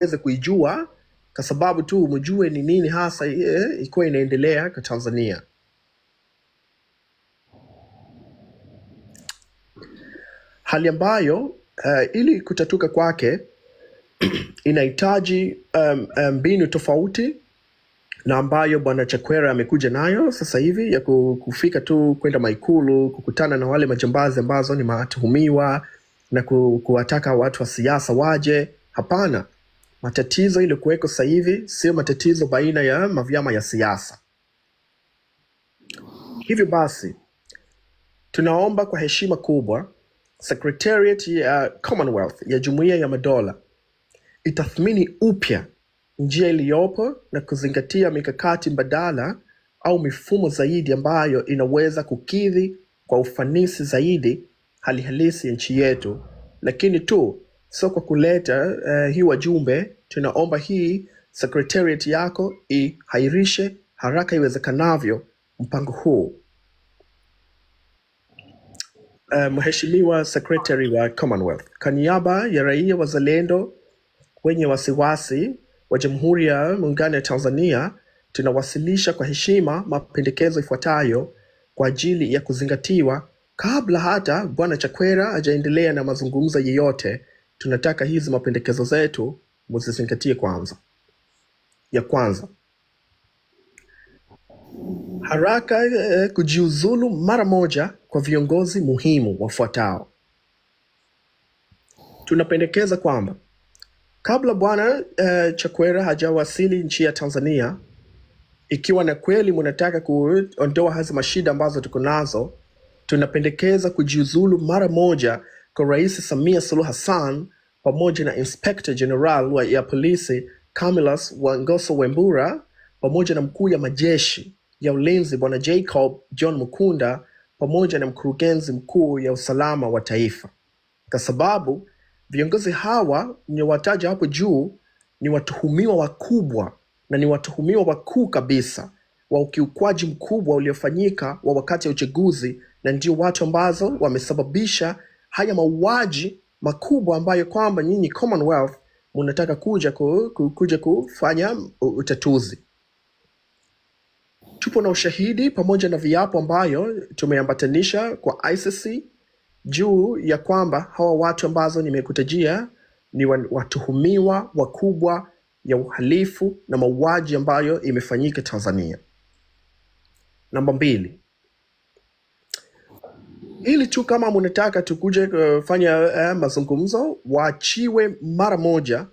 kuijua, kwa sababu tu mjue ni nini hasa ikuwa inaendelea kwa Tanzania. Hali ambayo ili kutatuka kwake inahitaji mbinu tofauti na ambayo Bwana Chakwera amekuja nayo sasa hivi, ya kufika tu kwenda Maikulu, kukutana na wale majambazi ambazo ni matuhumiwa na kuwataka watu wa siasa waje. Hapana, matatizo ile kuweko sasa hivi sio matatizo baina ya mavyama ya siasa. Hivyo basi tunaomba kwa heshima kubwa Secretariat ya Commonwealth ya Jumuiya ya Madola itathmini upya njia iliyopo na kuzingatia mikakati mbadala au mifumo zaidi ambayo inaweza kukidhi kwa ufanisi zaidi hali halisi ya nchi yetu. Lakini tu sio kwa kuleta hii wajumbe. Tunaomba hii Secretariat yako ihairishe haraka iwezekanavyo mpango huu. Mheshimiwa Secretary wa Commonwealth, kwa niaba ya raia wazalendo wenye wasiwasi wa Jamhuri ya Muungano ya Tanzania, tunawasilisha kwa heshima mapendekezo ifuatayo kwa ajili ya kuzingatiwa kabla hata Bwana Chakwera hajaendelea na mazungumzo yeyote. Tunataka hizi mapendekezo zetu mzizingatie kwanza. Ya kwanza, haraka kujiuzulu mara moja kwa viongozi muhimu wafuatao. Tunapendekeza kwamba kabla Bwana Chakwera hajawasili nchi ya Tanzania, ikiwa na kweli mnataka kuondoa hizo mashida ambazo tuko nazo, tunapendekeza kujiuzulu mara moja kwa Rais Samia Suluhu Hassan pamoja na Inspector General ya polisi Camillus Wangoso Wambura pamoja na mkuu ya majeshi ya ulinzi Bwana Jacob John Mukunda pamoja na mkurugenzi mkuu ya usalama wa taifa, kwa sababu viongozi hawa ni wataja hapo juu ni watuhumiwa wakubwa na ni watuhumiwa wakuu kabisa wa ukiukwaji mkubwa uliofanyika wa wakati ya uchaguzi, na ndio watu ambazo wamesababisha haya mauaji makubwa ambayo kwamba nyinyi Commonwealth mnataka kuja kufanya utatuzi. Tupo na ushahidi pamoja na viapo ambayo tumeambatanisha kwa ICC juu ya kwamba hawa watu ambazo nimekutajia ni watuhumiwa wakubwa ya uhalifu na mauaji ambayo imefanyika Tanzania. Namba 2, ili tu kama mnataka tukuje kufanya mazungumzo, waachiwe mara moja